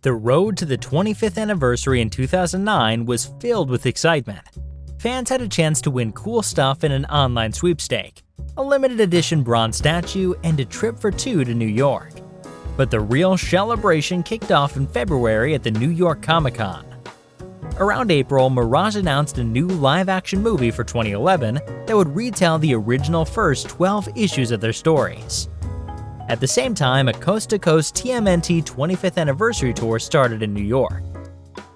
The road to the 25th anniversary in 2009 was filled with excitement. Fans had a chance to win cool stuff in an online sweepstake, a limited edition bronze statue, and a trip for two to New York. But the real celebration kicked off in February at the New York Comic-Con. Around April, Mirage announced a new live-action movie for 2011 that would retell the original first 12 issues of their stories. At the same time, a coast-to-coast TMNT 25th Anniversary Tour started in New York.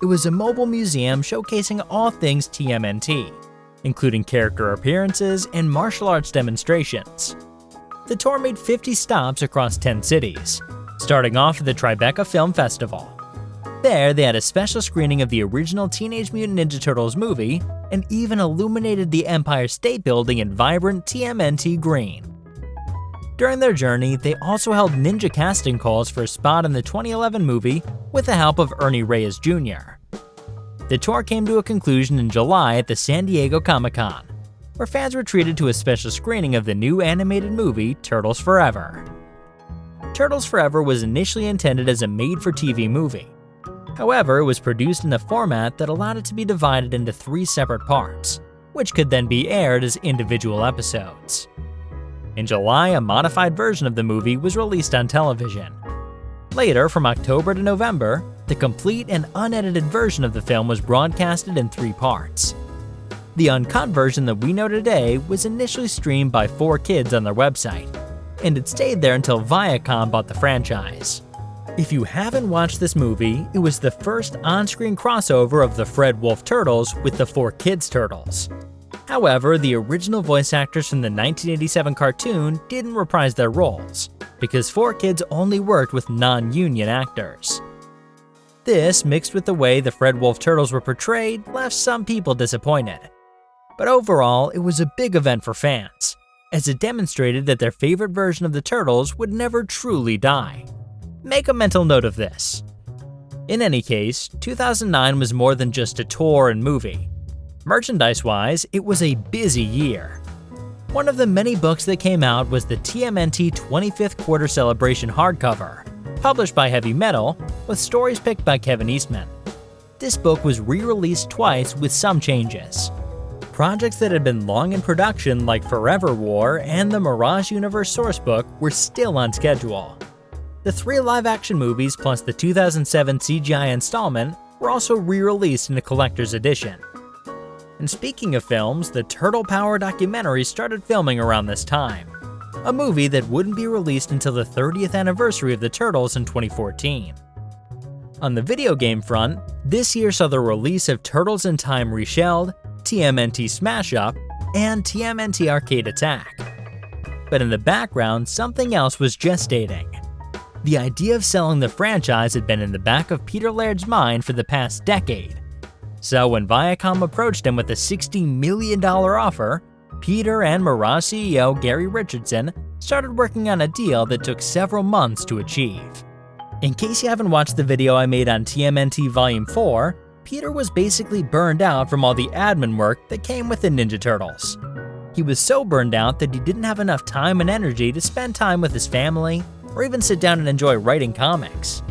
It was a mobile museum showcasing all things TMNT, including character appearances and martial arts demonstrations. The tour made 50 stops across 10 cities, starting off at the Tribeca Film Festival. There, they had a special screening of the original Teenage Mutant Ninja Turtles movie and even illuminated the Empire State Building in vibrant TMNT green. During their journey, they also held ninja casting calls for a spot in the 2011 movie with the help of Ernie Reyes Jr. The tour came to a conclusion in July at the San Diego Comic-Con, where fans were treated to a special screening of the new animated movie Turtles Forever. Turtles Forever was initially intended as a made-for-TV movie. However, it was produced in a format that allowed it to be divided into 3 separate parts, which could then be aired as individual episodes. In July, a modified version of the movie was released on television. Later, from October to November, the complete and unedited version of the film was broadcasted in 3 parts. The uncut version that we know today was initially streamed by 4Kids on their website, and it stayed there until Viacom bought the franchise. If you haven't watched this movie, it was the first on-screen crossover of the Fred Wolf Turtles with the 4Kids Turtles. However, the original voice actors from the 1987 cartoon didn't reprise their roles, because 4Kids only worked with non-union actors. This, mixed with the way the Fred Wolf Turtles were portrayed, left some people disappointed. But overall, it was a big event for fans, as it demonstrated that their favorite version of the Turtles would never truly die. Make a mental note of this. In any case, 2009 was more than just a tour and movie. Merchandise-wise, it was a busy year. One of the many books that came out was the TMNT 25th Quarter Celebration hardcover, published by Heavy Metal, with stories picked by Kevin Eastman. This book was re-released twice with some changes. Projects that had been long in production like Forever War and the Mirage Universe Sourcebook were still on schedule. The 3 live-action movies plus the 2007 CGI installment were also re-released in a collector's edition. And speaking of films, the Turtle Power documentary started filming around this time, a movie that wouldn't be released until the 30th anniversary of the Turtles in 2014. On the video game front, this year saw the release of Turtles in Time Reshelled, TMNT Smash Up, and TMNT Arcade Attack. But in the background, something else was gestating. The idea of selling the franchise had been in the back of Peter Laird's mind for the past decade. So when Viacom approached him with a $60 million offer, Peter and Mirage CEO Gary Richardson started working on a deal that took several months to achieve. In case you haven't watched the video I made on TMNT Volume 4, Peter was basically burned out from all the admin work that came with the Ninja Turtles. He was so burned out that he didn't have enough time and energy to spend time with his family or even sit down and enjoy writing comics.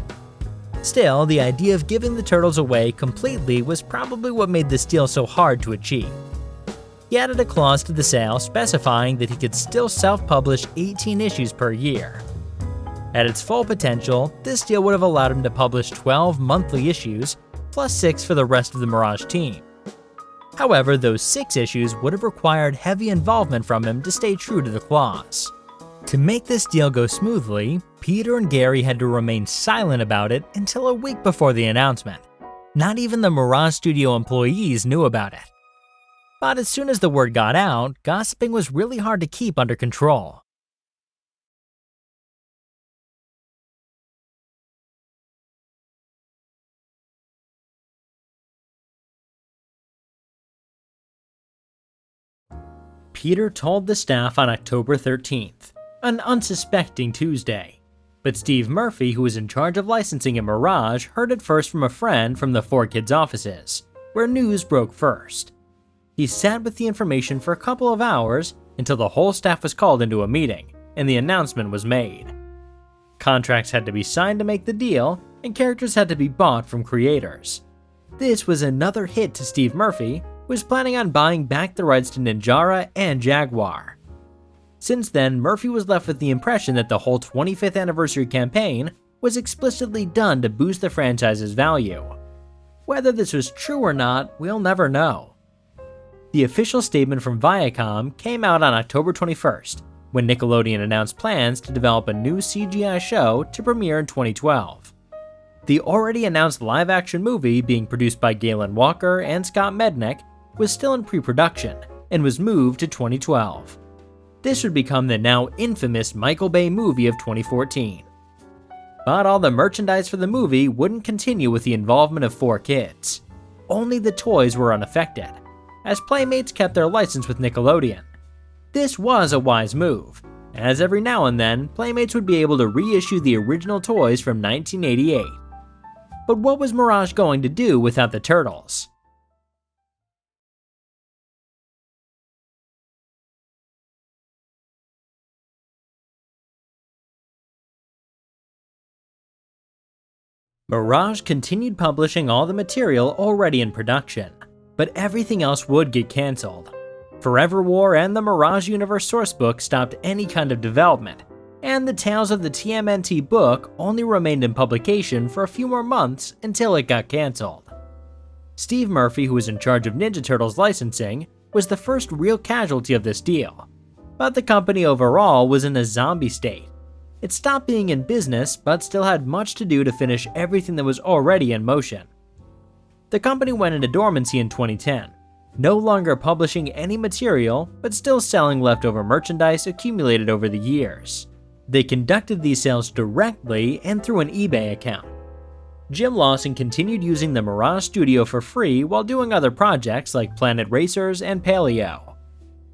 Still, the idea of giving the Turtles away completely was probably what made this deal so hard to achieve. He added a clause to the sale specifying that he could still self-publish 18 issues per year. At its full potential, this deal would have allowed him to publish 12 monthly issues, plus 6 for the rest of the Mirage team. However, those 6 issues would have required heavy involvement from him to stay true to the clause. To make this deal go smoothly, Peter and Gary had to remain silent about it until a week before the announcement. Not even the Mirage Studio employees knew about it. But as soon as the word got out, gossiping was really hard to keep under control. Peter told the staff on October 13th, an unsuspecting Tuesday. But Steve Murphy, who was in charge of licensing at Mirage, heard it first from a friend from the 4Kids offices, where news broke first. He sat with the information for a couple of hours until the whole staff was called into a meeting, and the announcement was made. Contracts had to be signed to make the deal, and characters had to be bought from creators. This was another hit to Steve Murphy, who was planning on buying back the rights to Ninjara and Jaguar. Since then, Murphy was left with the impression that the whole 25th anniversary campaign was explicitly done to boost the franchise's value. Whether this was true or not, we'll never know. The official statement from Viacom came out on October 21st, when Nickelodeon announced plans to develop a new CGI show to premiere in 2012. The already announced live-action movie being produced by Galen Walker and Scott Mednick was still in pre-production and was moved to 2012. This would become the now infamous Michael Bay movie of 2014. But all the merchandise for the movie wouldn't continue with the involvement of 4 kids. Only the toys were unaffected, as Playmates kept their license with Nickelodeon. This was a wise move, as every now and then, Playmates would be able to reissue the original toys from 1988. But what was Mirage going to do without the Turtles? Mirage continued publishing all the material already in production, but everything else would get cancelled. Forever War and the Mirage Universe sourcebook stopped any kind of development, and the Tales of the TMNT book only remained in publication for a few more months until it got cancelled. Steve Murphy, who was in charge of Ninja Turtles licensing, was the first real casualty of this deal, but the company overall was in a zombie state. It stopped being in business, but still had much to do to finish everything that was already in motion. The company went into dormancy in 2010, no longer publishing any material, but still selling leftover merchandise accumulated over the years. They conducted these sales directly and through an eBay account. Jim Lawson continued using the Mirage Studio for free while doing other projects like Planet Racers and Paleo.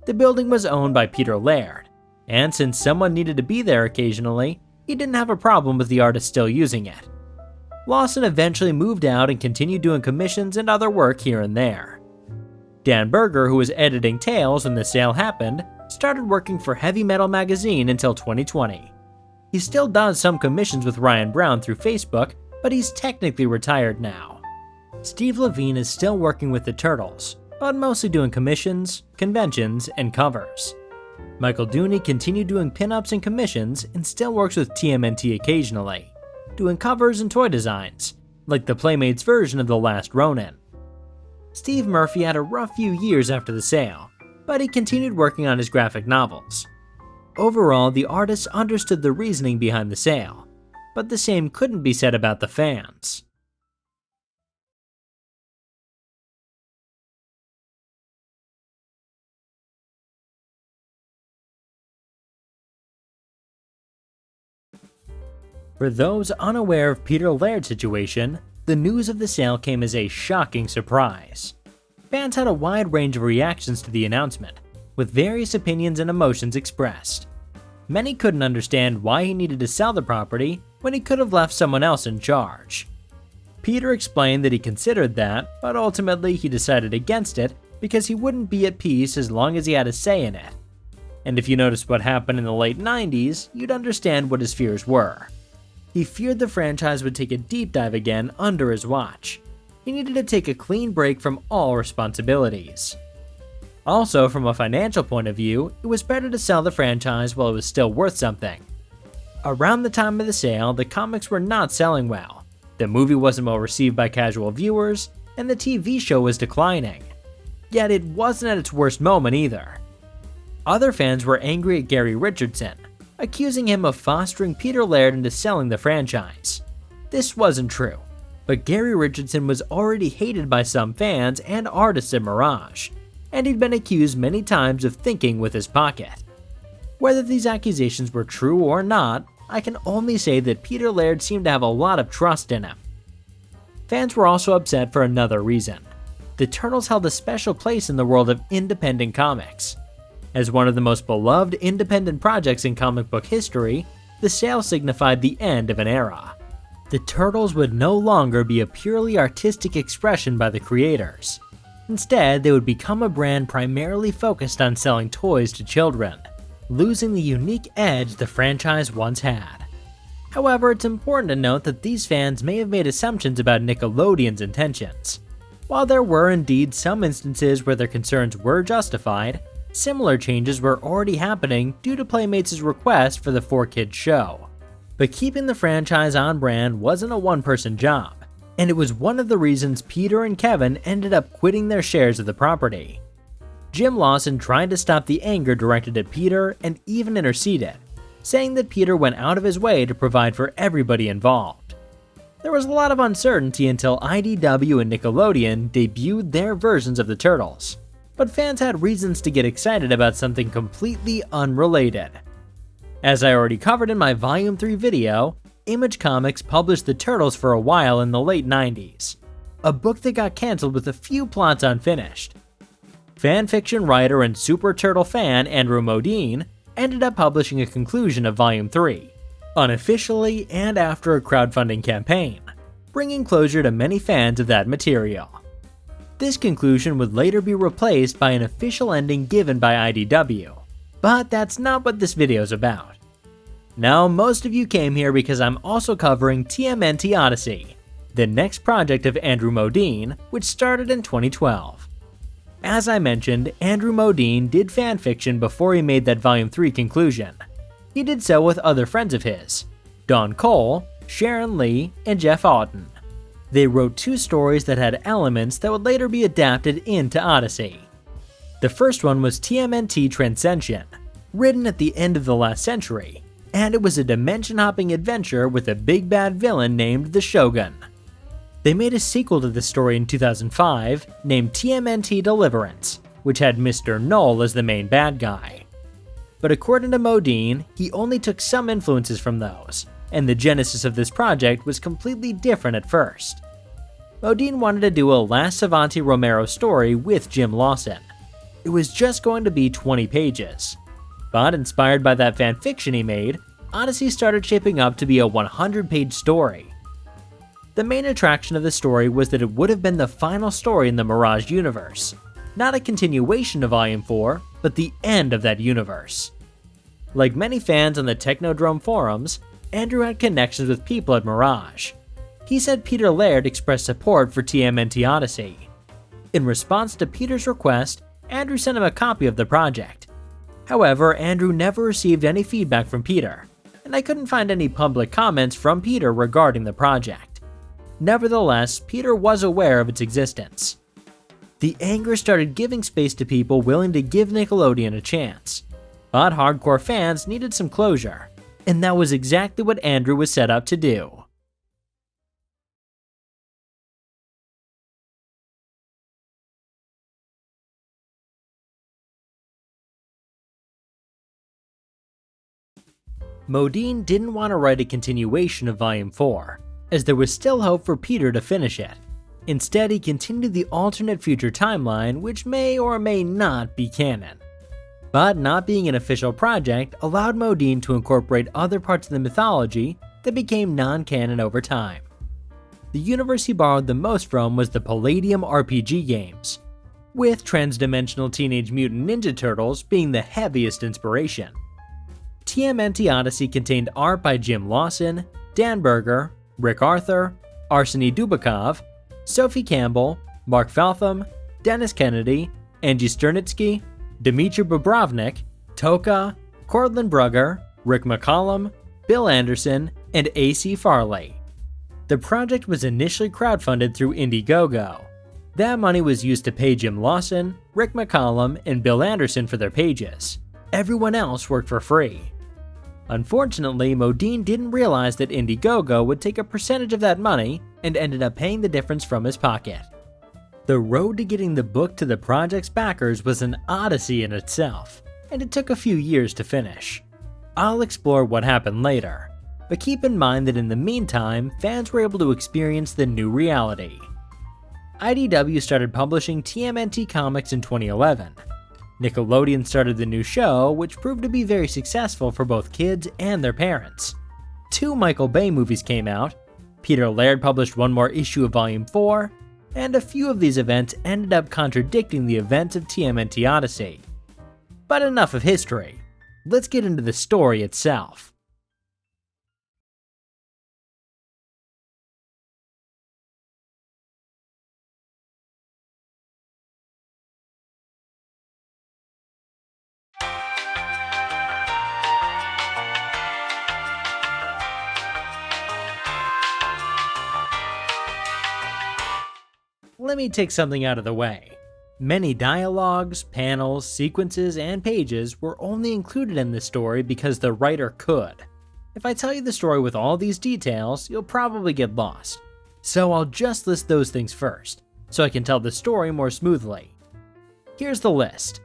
The building was owned by Peter Laird, and since someone needed to be there occasionally, he didn't have a problem with the artist still using it. Lawson eventually moved out and continued doing commissions and other work here and there. Dan Berger, who was editing Tales when the sale happened, started working for Heavy Metal magazine until 2020. He still does some commissions with Ryan Brown through Facebook, but he's technically retired now. Steve Levine is still working with the Turtles, but mostly doing commissions, conventions, and covers. Michael Dooney continued doing pinups and commissions and still works with TMNT occasionally, doing covers and toy designs, like the Playmates version of The Last Ronin. Steve Murphy had a rough few years after the sale, but he continued working on his graphic novels. Overall, the artists understood the reasoning behind the sale, but the same couldn't be said about the fans. For those unaware of Peter Laird's situation, the news of the sale came as a shocking surprise. Fans had a wide range of reactions to the announcement, with various opinions and emotions expressed. Many couldn't understand why he needed to sell the property when he could have left someone else in charge. Peter explained that he considered that, but ultimately he decided against it because he wouldn't be at peace as long as he had a say in it. And if you noticed what happened in the late 90s, you'd understand what his fears were. He feared the franchise would take a deep dive again under his watch. He needed to take a clean break from all responsibilities. Also, from a financial point of view, it was better to sell the franchise while it was still worth something. Around the time of the sale, the comics were not selling well, the movie wasn't well received by casual viewers, and the TV show was declining. Yet it wasn't at its worst moment either. Other fans were angry at Gary Richardson, accusing him of fostering Peter Laird into selling the franchise. This wasn't true, but Gary Richardson was already hated by some fans and artists at Mirage, and he'd been accused many times of thinking with his pocket. Whether these accusations were true or not, I can only say that Peter Laird seemed to have a lot of trust in him. Fans were also upset for another reason. The Turtles held a special place in the world of independent comics. As one of the most beloved independent projects in comic book history, the sale signified the end of an era. The Turtles would no longer be a purely artistic expression by the creators. Instead, they would become a brand primarily focused on selling toys to children, losing the unique edge the franchise once had. However, it's important to note that these fans may have made assumptions about Nickelodeon's intentions. While there were indeed some instances where their concerns were justified, similar changes were already happening due to Playmates' request for the 4-kid show. But keeping the franchise on brand wasn't a one-person job, and it was one of the reasons Peter and Kevin ended up quitting their shares of the property. Jim Lawson tried to stop the anger directed at Peter and even interceded, saying that Peter went out of his way to provide for everybody involved. There was a lot of uncertainty until IDW and Nickelodeon debuted their versions of the Turtles, but fans had reasons to get excited about something completely unrelated. As I already covered in my Volume 3 video, Image Comics published the Turtles for a while in the late 90s, a book that got cancelled with a few plots unfinished. Fanfiction writer and Super Turtle fan Andrew Modine ended up publishing a conclusion of Volume 3, unofficially and after a crowdfunding campaign, bringing closure to many fans of that material. This conclusion would later be replaced by an official ending given by IDW, but that's not what this video is about. Now, most of you came here because I'm also covering TMNT Odyssey, the next project of Andrew Modine, which started in 2012. As I mentioned, Andrew Modine did fanfiction before he made that Volume 3 conclusion. He did so with other friends of his, Don Cole, Sharon Lee, and Jeff Auden. They wrote 2 stories that had elements that would later be adapted into Odyssey. The first one was TMNT Transcension, written at the end of the last century, and it was a dimension-hopping adventure with a big bad villain named the Shogun. They made a sequel to this story in 2005 named TMNT Deliverance, which had Mr. Null as the main bad guy. But according to Modine, he only took some influences from those, and the genesis of this project was completely different at first. Modine wanted to do a last Savanti Romero story with Jim Lawson. It was just going to be 20 pages. But inspired by that fanfiction he made, Odyssey started shaping up to be a 100-page story. The main attraction of the story was that it would have been the final story in the Mirage universe, not a continuation of Volume 4, but the end of that universe. Like many fans on the Technodrome forums, Andrew had connections with people at Mirage. He said Peter Laird expressed support for TMNT Odyssey. In response to Peter's request, Andrew sent him a copy of the project. However, Andrew never received any feedback from Peter, and I couldn't find any public comments from Peter regarding the project. Nevertheless, Peter was aware of its existence. The anger started giving space to people willing to give Nickelodeon a chance, but hardcore fans needed some closure, and that was exactly what Andrew was set up to do. Modine didn't want to write a continuation of Volume 4, as there was still hope for Peter to finish it. Instead, he continued the alternate future timeline, which may or may not be canon. But not being an official project allowed Modine to incorporate other parts of the mythology that became non-canon over time. The universe he borrowed the most from was the Palladium RPG games, with Transdimensional Teenage Mutant Ninja Turtles being the heaviest inspiration. TMNT Odyssey contained art by Jim Lawson, Dan Berger, Rick Arthur, Arseny Dubakov, Sophie Campbell, Mark Faltham, Dennis Kennedy, Angie Sternitsky, Dmitry Bobrovnik, Toka, Cortland Brugger, Rick McCollum, Bill Anderson, and A.C. Farley. The project was initially crowdfunded through Indiegogo. That money was used to pay Jim Lawson, Rick McCollum, and Bill Anderson for their pages. Everyone else worked for free. Unfortunately, Modine didn't realize that Indiegogo would take a percentage of that money and ended up paying the difference from his pocket. The road to getting the book to the project's backers was an odyssey in itself, and it took a few years to finish. I'll explore what happened later, but keep in mind that in the meantime, fans were able to experience the new reality. IDW started publishing TMNT Comics in 2011. Nickelodeon started the new show, which proved to be very successful for both kids and their parents. 2 Michael Bay movies came out, Peter Laird published one more issue of Volume 4, and a few of these events ended up contradicting the events of TMNT Odyssey. But enough of history, let's get into the story itself. let me take something out of the way. Many dialogues, panels, sequences, and pages were only included in this story because the writer could. If I tell you the story with all these details, you'll probably get lost. So I'll just list those things first, so I can tell the story more smoothly. Here's the list.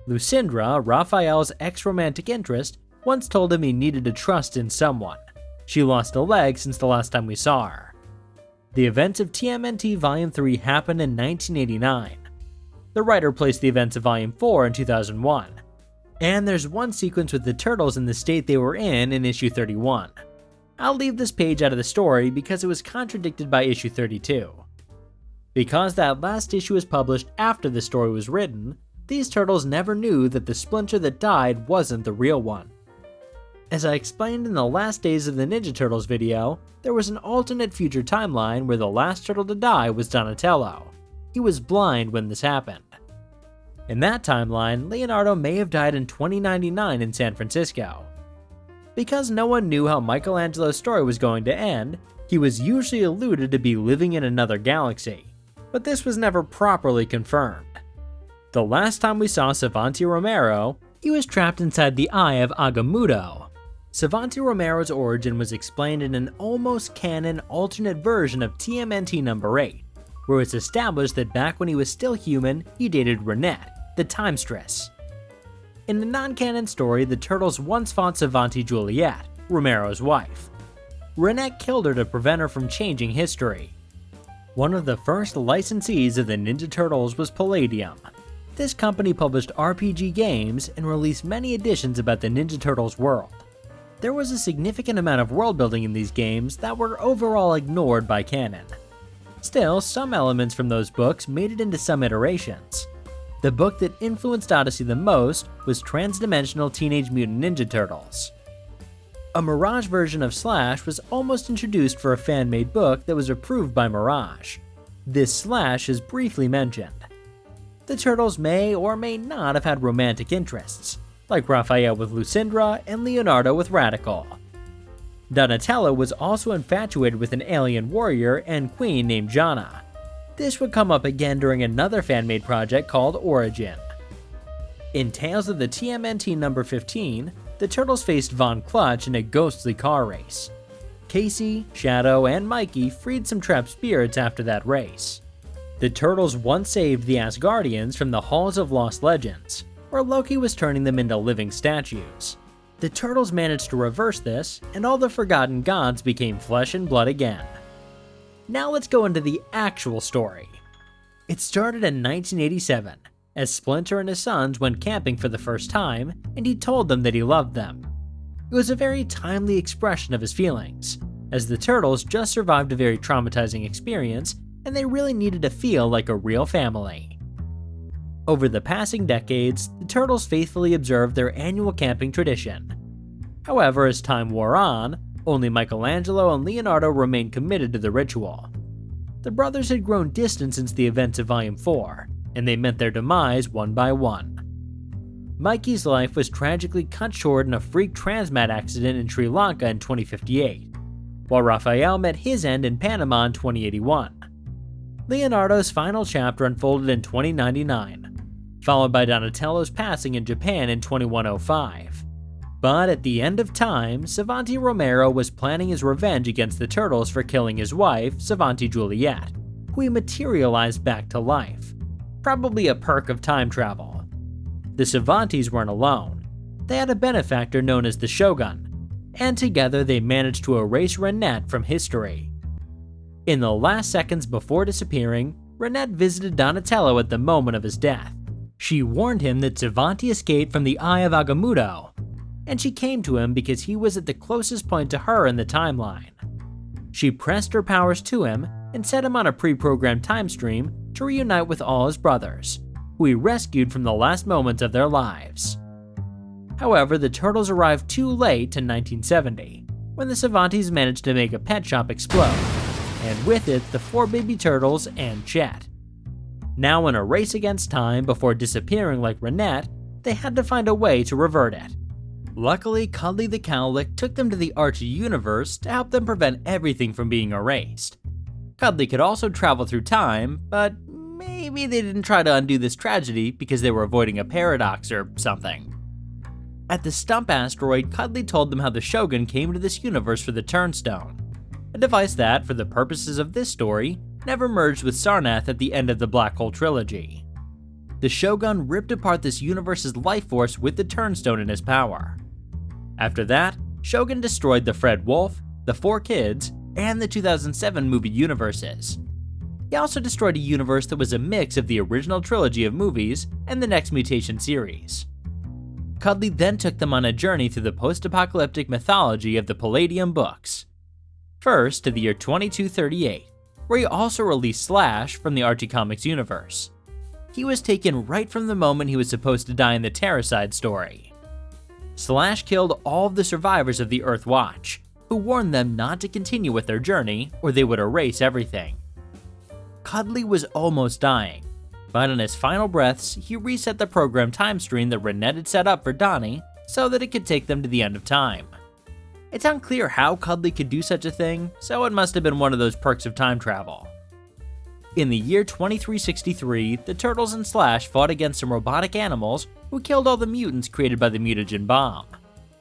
Lucindra, Raphael's ex-romantic interest, once told him he needed to trust in someone. She lost a leg since the last time we saw her. The events of TMNT Volume 3 happened in 1989. The writer placed the events of Volume 4 in 2001. And there's one sequence with the turtles in the state they were in issue 31. I'll leave this page out of the story because it was contradicted by issue 32. Because that last issue was published after the story was written, these turtles never knew that the Splinter that died wasn't the real one. As I explained in the last days of the Ninja Turtles video, there was an alternate future timeline where the last turtle to die was Donatello. He was blind when this happened. In that timeline, Leonardo may have died in 2099 in San Francisco. Because no one knew how Michelangelo's story was going to end, he was usually alluded to be living in another galaxy, but this was never properly confirmed. The last time we saw Savanti Romero, he was trapped inside the Eye of Agamotto. Savanti Romero's origin was explained in an almost canon alternate version of TMNT number 8, where it's established that back when he was still human, he dated Renette, the Timestress. In the non-canon story, the Turtles once fought Savanti Juliet, Romero's wife. Renette killed her to prevent her from changing history. One of the first licensees of the Ninja Turtles was Palladium. This company published RPG games and released many editions about the Ninja Turtles world. There was a significant amount of world building in these games that were overall ignored by canon. Still, some elements from those books made it into some iterations. The book that influenced Odyssey the most was Transdimensional Teenage Mutant Ninja Turtles. A Mirage version of Slash was almost introduced for a fan-made book that was approved by Mirage. This Slash is briefly mentioned. The Turtles may or may not have had romantic interests, like Raphael with Lucindra and Leonardo with Radical. Donatello was also infatuated with an alien warrior and queen named Jana. This would come up again during another fan-made project called Origin. In Tales of the TMNT number 15, the Turtles faced Von Clutch in a ghostly car race. Casey, Shadow, and Mikey freed some trapped spirits after that race. The Turtles once saved the Asgardians from the Halls of Lost Legends, where Loki was turning them into living statues. The Turtles managed to reverse this, and all the forgotten gods became flesh and blood again. Now let's go into the actual story. It started in 1987, as Splinter and his sons went camping for the first time, and he told them that he loved them. It was a very timely expression of his feelings, as the Turtles just survived a very traumatizing experience, and they really needed to feel like a real family. Over the passing decades, the Turtles faithfully observed their annual camping tradition. However, as time wore on, only Michelangelo and Leonardo remained committed to the ritual. The brothers had grown distant since the events of Volume 4, and they met their demise one by one. Mikey's life was tragically cut short in a freak transmat accident in Sri Lanka in 2058, while Raphael met his end in Panama in 2081. Leonardo's final chapter unfolded in 2099, followed by Donatello's passing in Japan in 2105. But at the end of time, Savanti Romero was planning his revenge against the Turtles for killing his wife, Savanti Juliet, who he materialized back to life. Probably a perk of time travel. The Savantis weren't alone. They had a benefactor known as the Shogun, and together they managed to erase Renette from history. In the last seconds before disappearing, Renette visited Donatello at the moment of his death. She warned him that Savanti escaped from the Eye of Agamotto, and she came to him because he was at the closest point to her in the timeline. She pressed her powers to him and set him on a pre-programmed time stream to reunite with all his brothers, who he rescued from the last moments of their lives. However, the Turtles arrived too late in 1970, when the Savantis managed to make a pet shop explode, and with it the 4 baby turtles and Chet. Now in a race against time before disappearing like Renette, they had to find a way to revert it. Luckily, Cuddly the Cowlick took them to the Archie universe to help them prevent everything from being erased. Cuddly could also travel through time, but maybe they didn't try to undo this tragedy because they were avoiding a paradox or something. At the Stump asteroid, Cuddly told them how the Shogun came to this universe for the Turnstone, a device that, for the purposes of this story, never merged with Sarnath at the end of the Black Hole trilogy. The Shogun ripped apart this universe's life force with the Turnstone in his power. After that, Shogun destroyed the Fred Wolf, the Four Kids, and the 2007 movie universes. He also destroyed a universe that was a mix of the original trilogy of movies and the Next Mutation series. Cuddly then took them on a journey through the post-apocalyptic mythology of the Palladium books. First to the year 2238, where he also released Slash from the Archie Comics universe. He was taken right from the moment he was supposed to die in the Terracide story. Slash killed all of the survivors of the Earth Watch, who warned them not to continue with their journey or they would erase everything. Cuddly was almost dying, but on his final breaths, he reset the program time stream that Renette had set up for Donnie so that it could take them to the end of time. It's unclear how Cuddly could do such a thing, so it must have been one of those perks of time travel. In the year 2363, the Turtles and Slash fought against some robotic animals who killed all the mutants created by the mutagen bomb.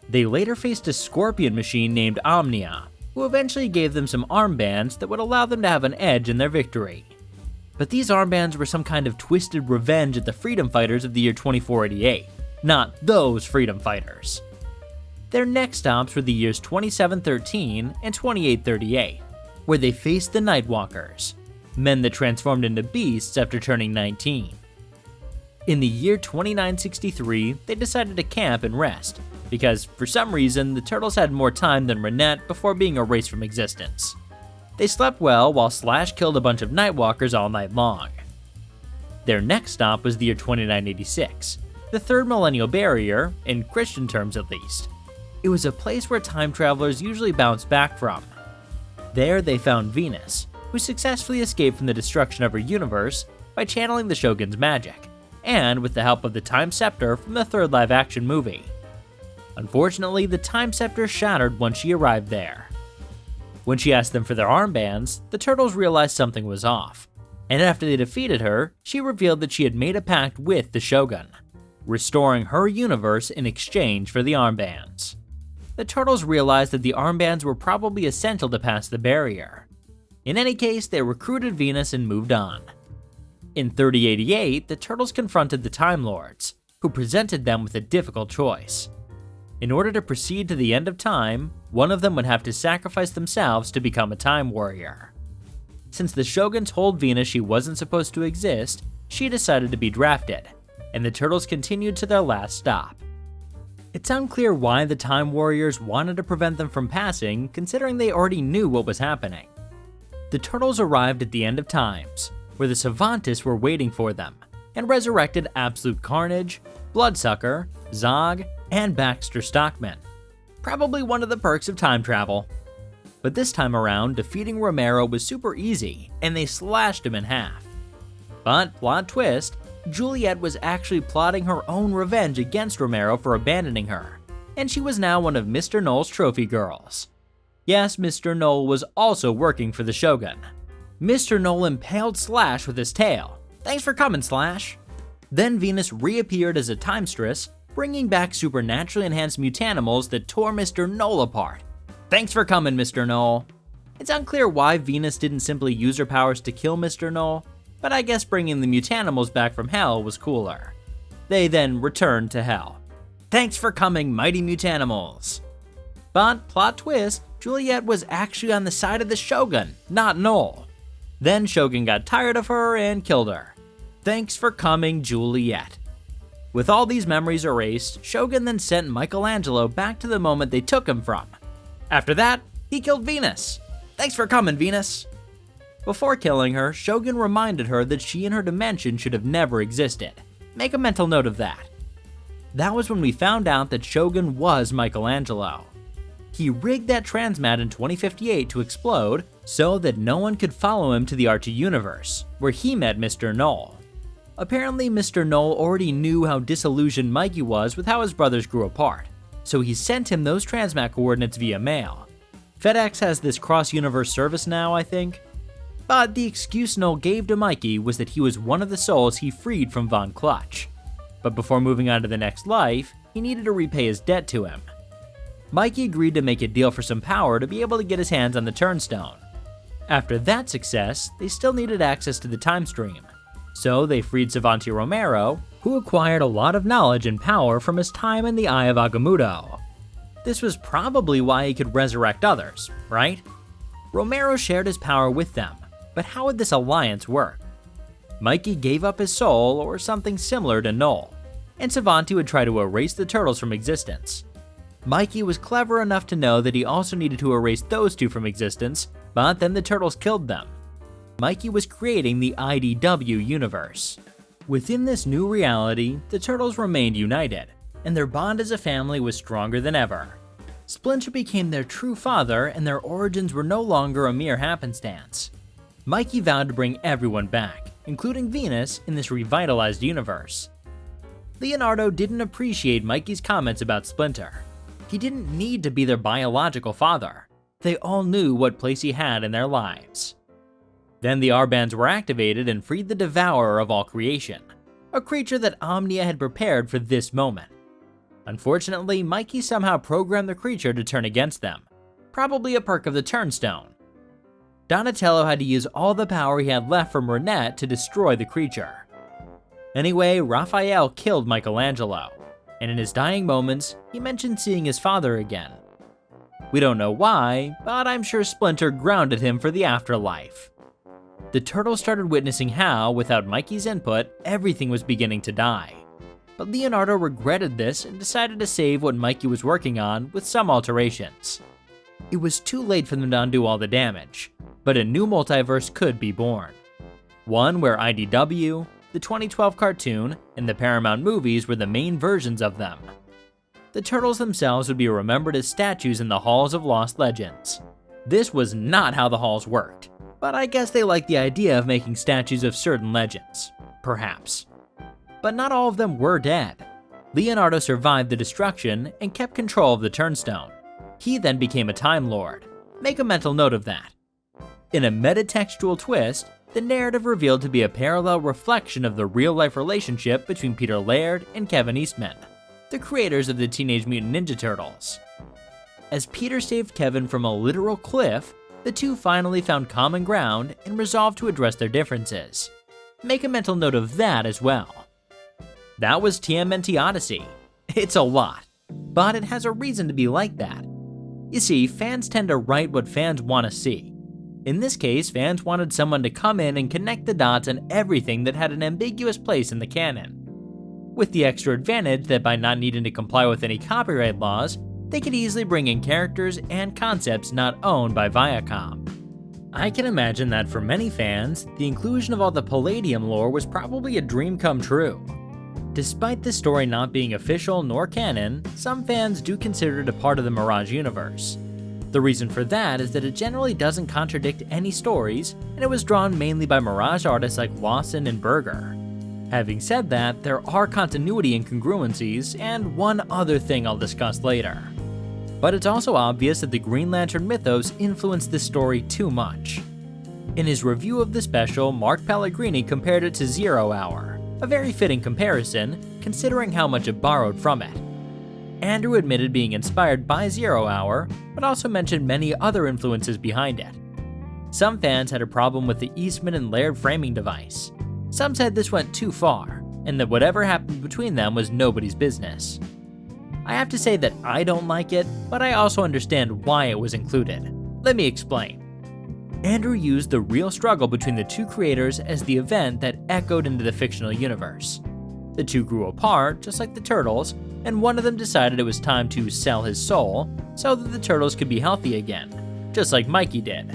They later faced a scorpion machine named Omnia, who eventually gave them some armbands that would allow them to have an edge in their victory. But these armbands were some kind of twisted revenge at the freedom fighters of the year 2488, not those freedom fighters. Their next stops were the years 2713 and 2838, where they faced the Nightwalkers, men that transformed into beasts after turning 19. In the year 2963, they decided to camp and rest, because for some reason the Turtles had more time than Renette before being erased from existence. They slept well while Slash killed a bunch of Nightwalkers all night long. Their next stop was the year 2986, the third millennial barrier, in Christian terms at least. It was a place where time travelers usually bounce back from. There they found Venus, who successfully escaped from the destruction of her universe by channeling the Shogun's magic, and with the help of the Time Scepter from the third live-action movie. Unfortunately, the Time Scepter shattered once she arrived there. When she asked them for their armbands, the Turtles realized something was off, and after they defeated her, she revealed that she had made a pact with the Shogun, restoring her universe in exchange for the armbands. The Turtles realized that the armbands were probably essential to pass the barrier. In any case, they recruited Venus and moved on. In 3088, the Turtles confronted the Time Lords, who presented them with a difficult choice. In order to proceed to the end of time, one of them would have to sacrifice themselves to become a Time Warrior. Since the Shogun told Venus she wasn't supposed to exist, she decided to be drafted, and the Turtles continued to their last stop. It's unclear why the Time Warriors wanted to prevent them from passing, considering they already knew what was happening. The Turtles arrived at the end of times, where the Savantists were waiting for them, and resurrected Absolute Carnage, Bloodsucker, Zog, and Baxter Stockman. Probably one of the perks of time travel. But this time around, defeating Romero was super easy, and they slashed him in half. But, plot twist, Juliet was actually plotting her own revenge against Romero for abandoning her, and she was now one of Mr. Knoll's trophy girls. Yes, Mr. Knoll was also working for the Shogun. Mr. Knoll impaled Slash with his tail. Thanks for coming, Slash. Then Venus reappeared as a timestress, bringing back supernaturally enhanced mutanimals that tore Mr. Knoll apart. Thanks for coming, Mr. Knoll. It's unclear why Venus didn't simply use her powers to kill Mr. Knoll, but I guess bringing the mutanimals back from Hell was cooler. They then returned to Hell. Thanks for coming, mighty mutanimals. But, plot twist, Juliet was actually on the side of the Shogun, not Knoll. Then Shogun got tired of her and killed her. Thanks for coming, Juliet. With all these memories erased, Shogun then sent Michelangelo back to the moment they took him from. After that, he killed Venus. Thanks for coming, Venus. Before killing her, Shogun reminded her that she and her dimension should have never existed. Make a mental note of that. That was when we found out that Shogun was Michelangelo. He rigged that transmat in 2058 to explode so that no one could follow him to the Archie universe, where he met Mr. Knoll. Apparently, Mr. Knoll already knew how disillusioned Mikey was with how his brothers grew apart, so he sent him those transmat coordinates via mail. FedEx has this cross-universe service now, I think. But the excuse Noel gave to Mikey was that he was one of the souls he freed from Von Clutch. But before moving on to the next life, he needed to repay his debt to him. Mikey agreed to make a deal for some power to be able to get his hands on the Turnstone. After that success, they still needed access to the time stream. So they freed Savanti Romero, who acquired a lot of knowledge and power from his time in the Eye of Agamotto. This was probably why he could resurrect others, right? Romero shared his power with them, but how would this alliance work? Mikey gave up his soul or something similar to Noel, and Savanti would try to erase the turtles from existence. Mikey was clever enough to know that he also needed to erase those two from existence, but then the turtles killed them. Mikey was creating the IDW universe. Within this new reality, the turtles remained united, and their bond as a family was stronger than ever. Splinter became their true father, and their origins were no longer a mere happenstance. Mikey vowed to bring everyone back, including Venus, in this revitalized universe. Leonardo didn't appreciate Mikey's comments about Splinter. He didn't need to be their biological father. They all knew what place he had in their lives. Then the R-bands were activated and freed the Devourer of all creation, a creature that Omnia had prepared for this moment. Unfortunately, Mikey somehow programmed the creature to turn against them, probably a perk of the Turnstone. Donatello had to use all the power he had left from Renette to destroy the creature. Anyway, Raphael killed Michelangelo, and in his dying moments, he mentioned seeing his father again. We don't know why, but I'm sure Splinter grounded him for the afterlife. The turtles started witnessing how, without Mikey's input, everything was beginning to die. But Leonardo regretted this and decided to save what Mikey was working on with some alterations. It was too late for them to undo all the damage, but a new multiverse could be born. One where IDW, the 2012 cartoon, and the Paramount movies were the main versions of them. The turtles themselves would be remembered as statues in the Halls of Lost Legends. This was not how the halls worked, but I guess they liked the idea of making statues of certain legends. Perhaps. But not all of them were dead. Leonardo survived the destruction and kept control of the Turnstone. He then became a Time Lord. Make a mental note of that. In a metatextual twist, the narrative revealed to be a parallel reflection of the real-life relationship between Peter Laird and Kevin Eastman, the creators of the Teenage Mutant Ninja Turtles. As Peter saved Kevin from a literal cliff, the two finally found common ground and resolved to address their differences. Make a mental note of that as well. That was TMNT Odyssey. It's a lot, but it has a reason to be like that. You see, fans tend to write what fans want to see. In this case, fans wanted someone to come in and connect the dots on everything that had an ambiguous place in the canon. With the extra advantage that by not needing to comply with any copyright laws, they could easily bring in characters and concepts not owned by Viacom. I can imagine that for many fans, the inclusion of all the Palladium lore was probably a dream come true. Despite the story not being official nor canon, some fans do consider it a part of the Mirage universe. The reason for that is that it generally doesn't contradict any stories, and it was drawn mainly by Mirage artists like Lawson and Berger. Having said that, there are continuity incongruencies, and one other thing I'll discuss later. But it's also obvious that the Green Lantern mythos influenced this story too much. In his review of the special, Mark Pellegrini compared it to Zero Hour, a very fitting comparison, considering how much it borrowed from it. Andrew admitted being inspired by Zero Hour, but also mentioned many other influences behind it. Some fans had a problem with the Eastman and Laird framing device. Some said this went too far, and that whatever happened between them was nobody's business. I have to say that I don't like it, but I also understand why it was included. Let me explain. Andrew used the real struggle between the two creators as the event that echoed into the fictional universe. The two grew apart, just like the Turtles, and one of them decided it was time to sell his soul so that the Turtles could be healthy again, just like Mikey did.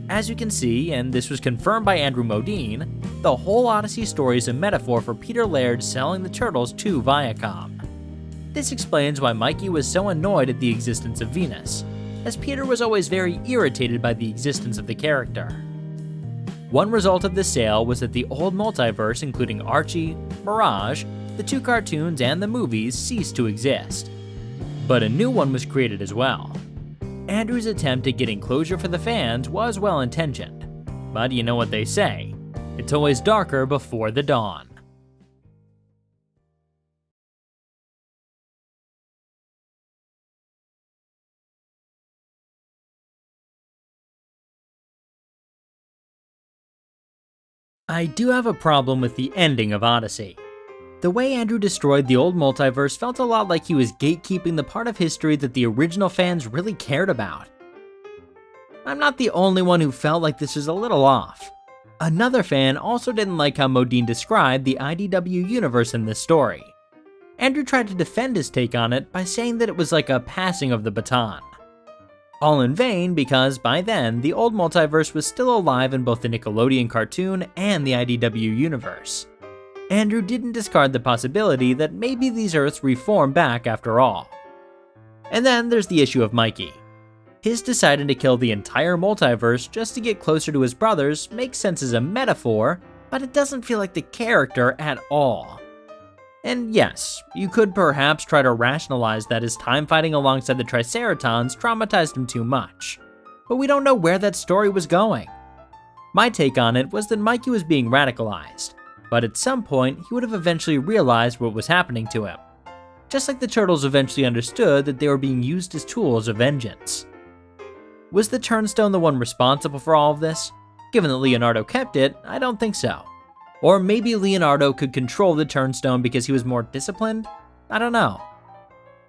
As you can see, and this was confirmed by Andrew Modine, the whole Odyssey story is a metaphor for Peter Laird selling the Turtles to Viacom. This explains why Mikey was so annoyed at the existence of Venus, as Peter was always very irritated by the existence of the character. One result of this sale was that the old multiverse, including Archie, Mirage, the two cartoons, and the movies, ceased to exist. But a new one was created as well. Andrew's attempt at getting closure for the fans was well-intentioned. but you know what they say, it's always darker before the dawn. I do have a problem with the ending of Odyssey. The way Andrew destroyed the old multiverse felt a lot like he was gatekeeping the part of history that the original fans really cared about. I'm not the only one who felt like this was a little off. Another fan also didn't like how Modeen described the IDW universe in this story. Andrew tried to defend his take on it by saying that it was like a passing of the baton. All in vain, because by then, the old multiverse was still alive in both the Nickelodeon cartoon and the IDW universe. Andrew didn't discard the possibility that maybe these Earths reform back after all. And then there's the issue of Mikey. His deciding to kill the entire multiverse just to get closer to his brothers makes sense as a metaphor, but it doesn't feel like the character at all. And yes, you could perhaps try to rationalize that his time fighting alongside the Triceratons traumatized him too much, but we don't know where that story was going. My take on it was that Mikey was being radicalized, but at some point he would have eventually realized what was happening to him. Just like the Turtles eventually understood that they were being used as tools of vengeance. Was the Turnstone the one responsible for all of this? Given that Leonardo kept it, I don't think so. Or maybe Leonardo could control the Turnstone because he was more disciplined? I don't know.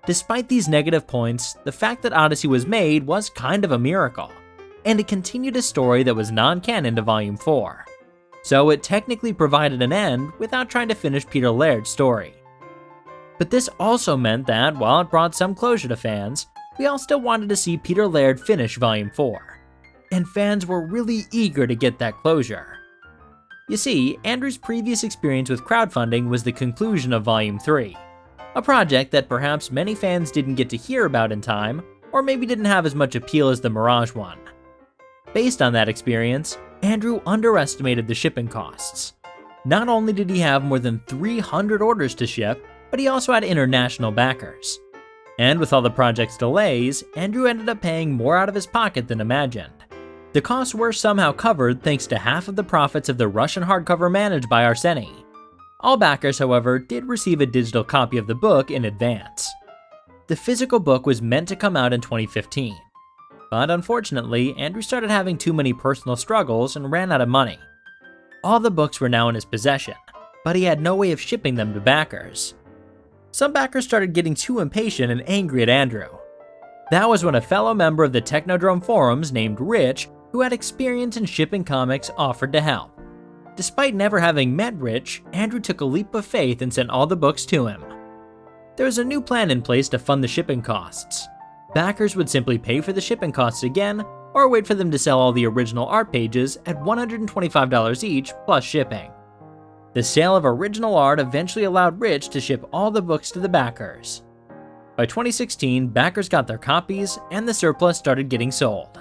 Despite these negative points, the fact that Odyssey was made was kind of a miracle, and it continued a story that was non-canon to Volume 4. So it technically provided an end without trying to finish Peter Laird's story. But this also meant that, while it brought some closure to fans, we all still wanted to see Peter Laird finish Volume 4. And fans were really eager to get that closure. You see, Andrew's previous experience with crowdfunding was the conclusion of Volume 3, a project that perhaps many fans didn't get to hear about in time, or maybe didn't have as much appeal as the Mirage one. Based on that experience, Andrew underestimated the shipping costs. Not only did he have more than 300 orders to ship, but he also had international backers. And with all the project's delays, Andrew ended up paying more out of his pocket than imagined. The costs were somehow covered thanks to half of the profits of the Russian hardcover managed by Arseny. All backers, however, did receive a digital copy of the book in advance. The physical book was meant to come out in 2015, but unfortunately, Andrew started having too many personal struggles and ran out of money. All the books were now in his possession, but he had no way of shipping them to backers. Some backers started getting too impatient and angry at Andrew. That was when a fellow member of the Technodrome forums named Rich, who had experience in shipping comics, offered to help. Despite never having met Rich, Andrew took a leap of faith and sent all the books to him. There was a new plan in place to fund the shipping costs. Backers would simply pay for the shipping costs again, or wait for them to sell all the original art pages at $125 each plus shipping. The sale of original art eventually allowed Rich to ship all the books to the backers. By 2016, backers got their copies, and the surplus started getting sold.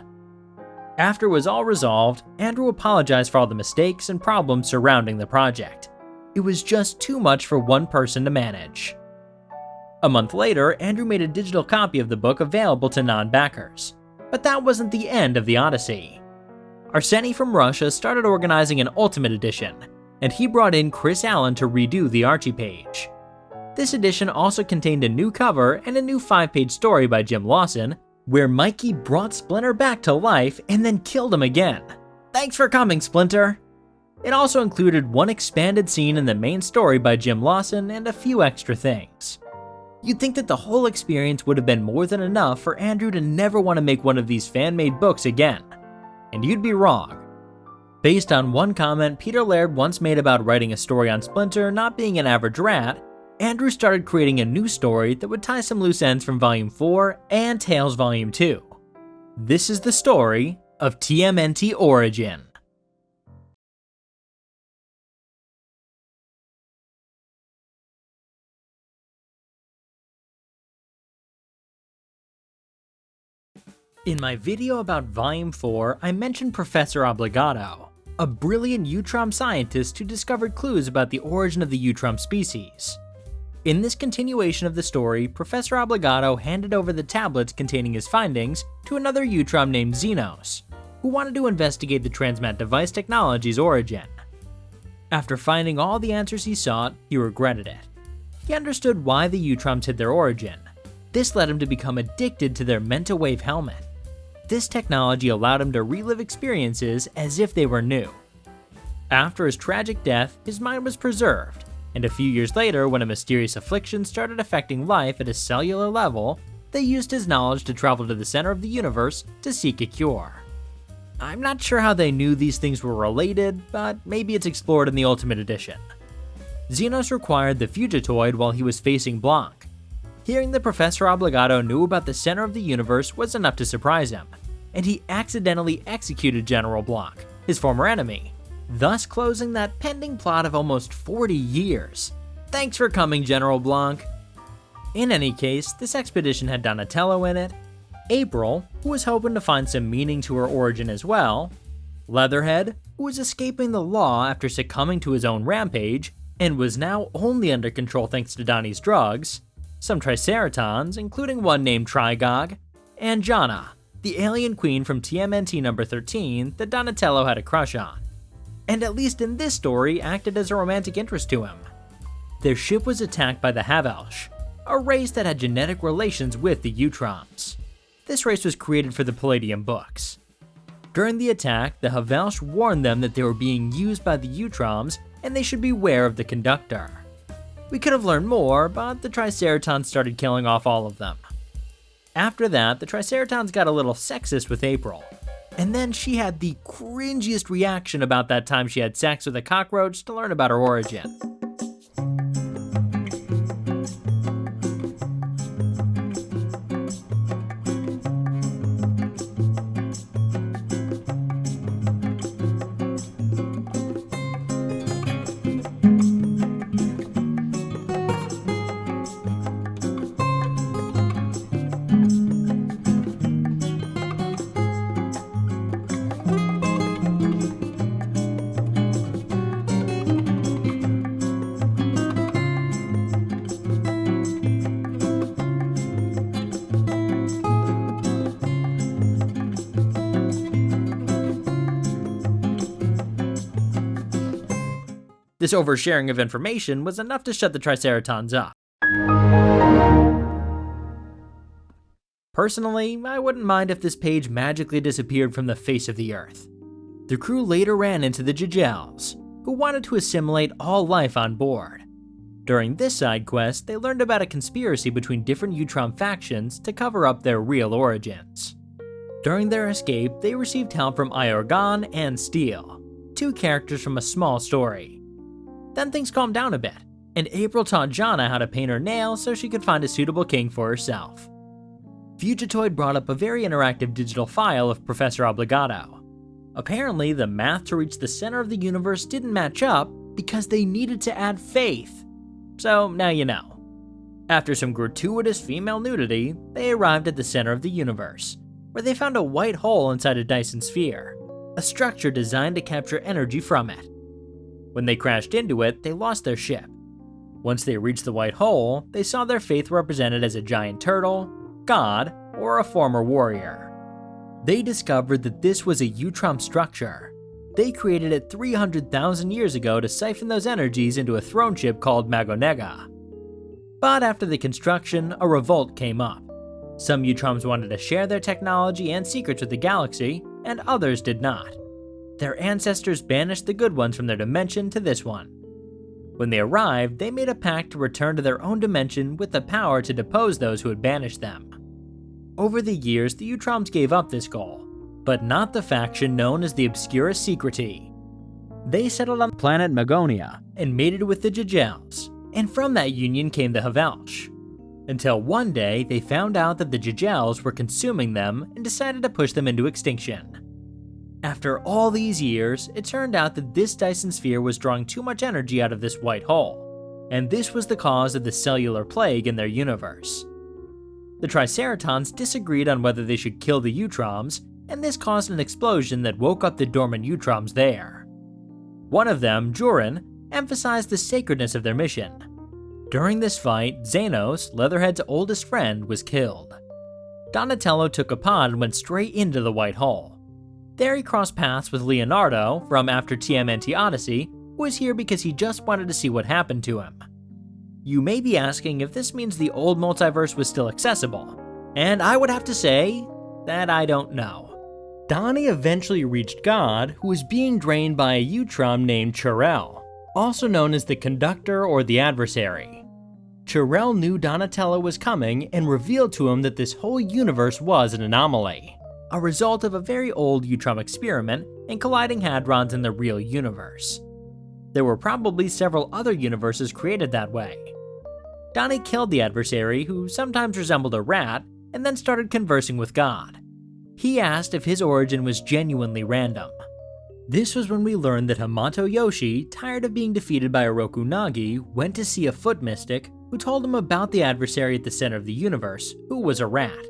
After it was all resolved, Andrew apologized for all the mistakes and problems surrounding the project. It was just too much for one person to manage. A month later, Andrew made a digital copy of the book available to non-backers. But that wasn't the end of the Odyssey. Arseny from Russia started organizing an Ultimate Edition, and he brought in Chris Allen to redo the Archie page. This edition also contained a new cover and a new 5-page story by Jim Lawson, where Mikey brought Splinter back to life and then killed him again. Thanks for coming, Splinter! It also included one expanded scene in the main story by Jim Lawson and a few extra things. You'd think that the whole experience would have been more than enough for Andrew to never want to make one of these fan-made books again. And you'd be wrong. Based on one comment Peter Laird once made about writing a story on Splinter not being an average rat, Andrew started creating a new story that would tie some loose ends from Volume 4 and Tales Volume 2. This is the story of TMNT Origin. In my video about Volume 4, I mentioned Professor Obligato, a brilliant Utrom scientist who discovered clues about the origin of the Utrom species. In this continuation of the story, Professor Obligato handed over the tablets containing his findings to another Utrom named Xenos, who wanted to investigate the transmat device technology's origin. After finding all the answers he sought, he regretted it. He understood why the Utroms hid their origin. This led him to become addicted to their Mentawave helmet. This technology allowed him to relive experiences as if they were new. After his tragic death, his mind was preserved, and a few years later, when a mysterious affliction started affecting life at a cellular level, they used his knowledge to travel to the center of the universe to seek a cure. I'm not sure how they knew these things were related, but maybe it's explored in the Ultimate Edition. Xenos required the Fugitoid while he was facing Blanc. Hearing that Professor Obligado knew about the center of the universe was enough to surprise him, and he accidentally executed General Blanc, his former enemy, thus closing that pending plot of almost 40 years. Thanks for coming, General Blanc. In any case, this expedition had Donatello in it, April, who was hoping to find some meaning to her origin as well, Leatherhead, who was escaping the law after succumbing to his own rampage, and was now only under control thanks to Donnie's drugs, some Triceratons, including one named Trigog, and Jana, the alien queen from TMNT number 13 that Donatello had a crush on, and at least in this story acted as a romantic interest to him. Their ship was attacked by the Havelsh, a race that had genetic relations with the Utroms. This race was created for the Palladium books. During the attack, the Havelsh warned them that they were being used by the Utroms and they should beware of the conductor. We could have learned more, but the Triceratons started killing off all of them. After that, the Triceratons got a little sexist with April, and then she had the cringiest reaction about that time she had sex with a cockroach to learn about her origin. This oversharing of information was enough to shut the Triceratons up. Personally, I wouldn't mind if this page magically disappeared from the face of the Earth. The crew later ran into the Jajels, who wanted to assimilate all life on board. During this side quest, they learned about a conspiracy between different Utrom factions to cover up their real origins. During their escape, they received help from Iorgon and Steel, two characters from a small story. Then things calmed down a bit, and April taught Jana how to paint her nails so she could find a suitable king for herself. Fugitoid brought up a very interactive digital file of Professor Obligado. Apparently, the math to reach the center of the universe didn't match up because they needed to add faith. So now you know. After some gratuitous female nudity, they arrived at the center of the universe, where they found a white hole inside a Dyson sphere, a structure designed to capture energy from it. When they crashed into it, they lost their ship. Once they reached the white hole, they saw their faith represented as a giant turtle, god, or a former warrior. They discovered that this was a Utrom structure. They created it 300,000 years ago to siphon those energies into a throne ship called Magonega. But after the construction, a revolt came up. Some Utroms wanted to share their technology and secrets with the galaxy, and others did not. Their ancestors banished the good ones from their dimension to this one. When they arrived, they made a pact to return to their own dimension with the power to depose those who had banished them. Over the years, the Utroms gave up this goal, but not the faction known as the Obscura Secreti. They settled on the planet Magonia and mated with the Jajels, and from that union came the Havelsh. Until one day, they found out that the Jajels were consuming them and decided to push them into extinction. After all these years, it turned out that this Dyson sphere was drawing too much energy out of this white hole, and this was the cause of the cellular plague in their universe. The Triceratons disagreed on whether they should kill the Utroms, and this caused an explosion that woke up the dormant Utroms there. One of them, Jurin, emphasized the sacredness of their mission. During this fight, Xenos, Leatherhead's oldest friend, was killed. Donatello took a pod and went straight into the white hole. There he crossed paths with Leonardo from after TMNT Odyssey, who was here because he just wanted to see what happened to him. You may be asking if this means the old multiverse was still accessible, and I would have to say that I don't know. Donnie eventually reached God, who was being drained by a Utrum named Chirel, also known as the Conductor or the Adversary. Chirel knew Donatello was coming and revealed to him that this whole universe was an anomaly, a result of a very old Utrum experiment and colliding hadrons in the real universe. There were probably several other universes created that way. Donnie killed the Adversary, who sometimes resembled a rat, and then started conversing with God. He asked if his origin was genuinely random. This was when we learned that Hamato Yoshi, tired of being defeated by Oroku Nagi, went to see a foot mystic who told him about the Adversary at the center of the universe, who was a rat.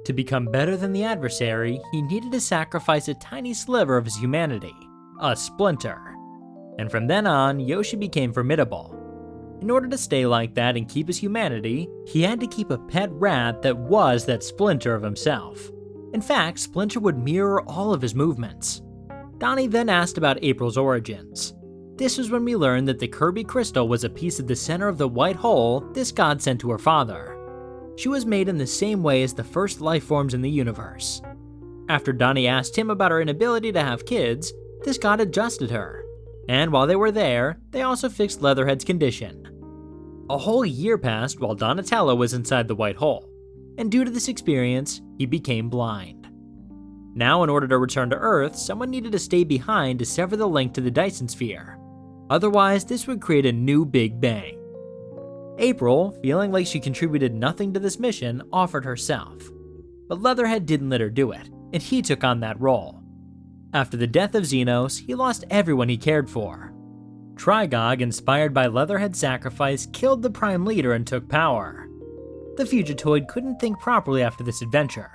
To become better than the Adversary, he needed to sacrifice a tiny sliver of his humanity, a splinter. And from then on, Yoshi became formidable. In order to stay like that and keep his humanity, he had to keep a pet rat that was that splinter of himself. In fact, Splinter would mirror all of his movements. Donnie then asked about April's origins. This was when we learned that the Kirby crystal was a piece of the center of the white hole this god sent to her father. She was made in the same way as the first life forms in the universe. After Donnie asked him about her inability to have kids, this god adjusted her. And while they were there, they also fixed Leatherhead's condition. A whole year passed while Donatello was inside the white hole, and due to this experience, he became blind. Now, in order to return to Earth, someone needed to stay behind to sever the link to the Dyson Sphere. Otherwise, this would create a new Big Bang. April, feeling like she contributed nothing to this mission, offered herself. But Leatherhead didn't let her do it, and he took on that role. After the death of Xenos, he lost everyone he cared for. Trigog, inspired by Leatherhead's sacrifice, killed the Prime Leader and took power. The Fugitoid couldn't think properly after this adventure,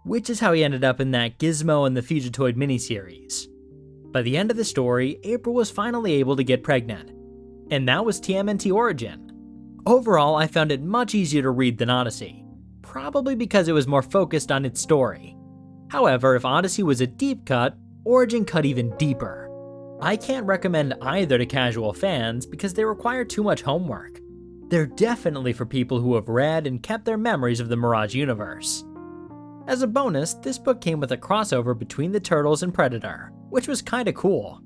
which is how he ended up in that Gizmo and the Fugitoid miniseries. By the end of the story, April was finally able to get pregnant, and that was TMNT Origin. Overall, I found it much easier to read than Odyssey, probably because it was more focused on its story. However, if Odyssey was a deep cut, Origin cut even deeper. I can't recommend either to casual fans because they require too much homework. They're definitely for people who have read and kept their memories of the Mirage universe. As a bonus, this book came with a crossover between the Turtles and Predator, which was kinda cool.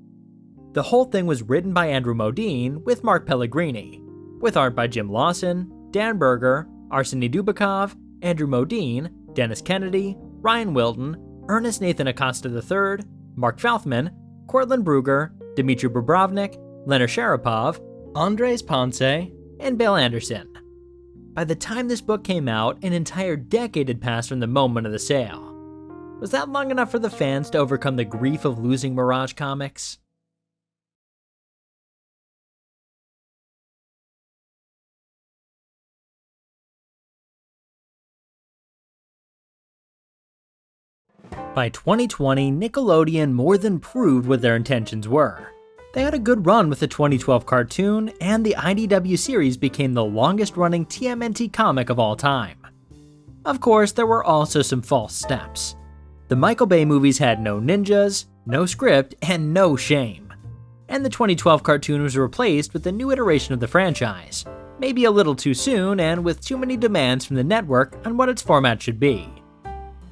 The whole thing was written by Andrew Modine with Mark Pellegrini, with art by Jim Lawson, Dan Berger, Arseny Dubikov, Andrew Modine, Dennis Kennedy, Ryan Wilton, Ernest Nathan Acosta III, Mark Falfman, Cortland Brugger, Dmitry Bobrovnik, Leonard Sharapov, Andres Ponce, and Bill Anderson. By the time this book came out, an entire decade had passed from the moment of the sale. Was that long enough for the fans to overcome the grief of losing Mirage Comics? By 2020, Nickelodeon more than proved what their intentions were. They had a good run with the 2012 cartoon, and the IDW series became the longest-running TMNT comic of all time. Of course, there were also some false steps. The Michael Bay movies had no ninjas, no script, and no shame. And the 2012 cartoon was replaced with a new iteration of the franchise, maybe a little too soon and with too many demands from the network on what its format should be.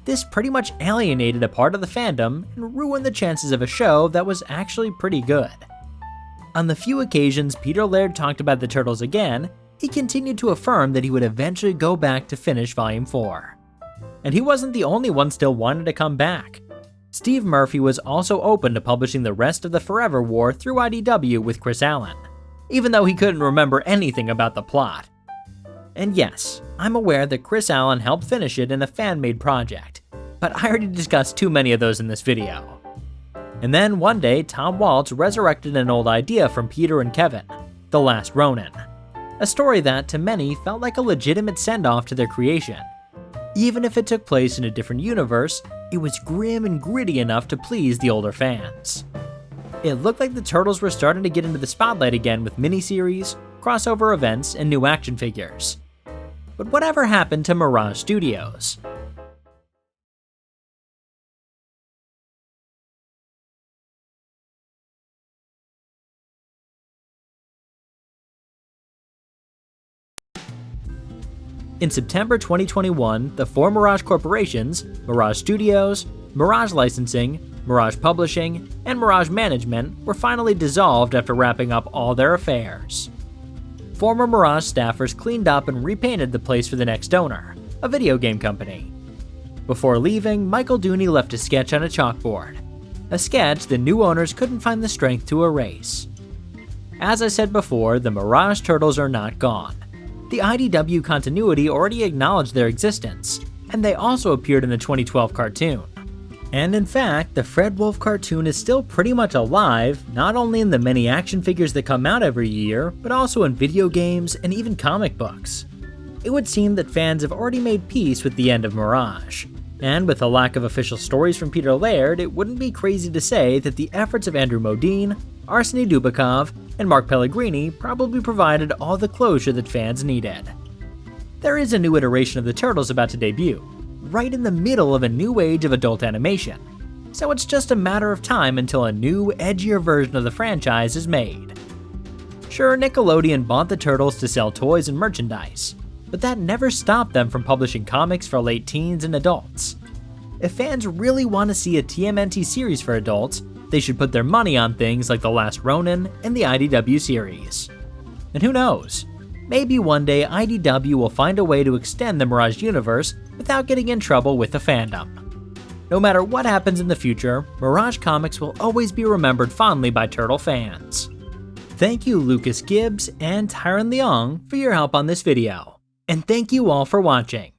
This pretty much alienated a part of the fandom and ruined the chances of a show that was actually pretty good. On the few occasions Peter Laird talked about the Turtles again, he continued to affirm that he would eventually go back to finish Volume 4. And he wasn't the only one still wanting to come back. Steve Murphy was also open to publishing the rest of the Forever War through IDW with Chris Allen, even though he couldn't remember anything about the plot. And yes, I'm aware that Chris Allen helped finish it in a fan-made project, but I already discussed too many of those in this video. And then one day, Tom Waltz resurrected an old idea from Peter and Kevin, The Last Ronin, a story that, to many, felt like a legitimate send-off to their creation. Even if it took place in a different universe, it was grim and gritty enough to please the older fans. It looked like the Turtles were starting to get into the spotlight again with miniseries, crossover events, and new action figures. But whatever happened to Mirage Studios? In September 2021, the four Mirage corporations, Mirage Studios, Mirage Licensing, Mirage Publishing, and Mirage Management were finally dissolved after wrapping up all their affairs. Former Mirage staffers cleaned up and repainted the place for the next owner, a video game company. Before leaving, Michael Dooney left a sketch on a chalkboard, a sketch the new owners couldn't find the strength to erase. As I said before, the Mirage Turtles are not gone. The IDW continuity already acknowledged their existence, and they also appeared in the 2012 cartoon. And in fact, the Fred Wolf cartoon is still pretty much alive, not only in the many action figures that come out every year, but also in video games and even comic books. It would seem that fans have already made peace with the end of Mirage. And with a lack of official stories from Peter Laird, it wouldn't be crazy to say that the efforts of Andrew Modine, Arseny Dubikov, and Mark Pellegrini probably provided all the closure that fans needed. There is a new iteration of the Turtles about to debut, right in the middle of a new age of adult animation, so it's just a matter of time until a new, edgier version of the franchise is made. Sure, Nickelodeon bought the Turtles to sell toys and merchandise, but that never stopped them from publishing comics for late teens and adults. If fans really want to see a TMNT series for adults, they should put their money on things like The Last Ronin and the IDW series. And who knows? Maybe one day IDW will find a way to extend the Mirage universe without getting in trouble with the fandom. No matter what happens in the future, Mirage Comics will always be remembered fondly by Turtle fans. Thank you Lucas Gibbs and Tyron Leong for your help on this video. And thank you all for watching.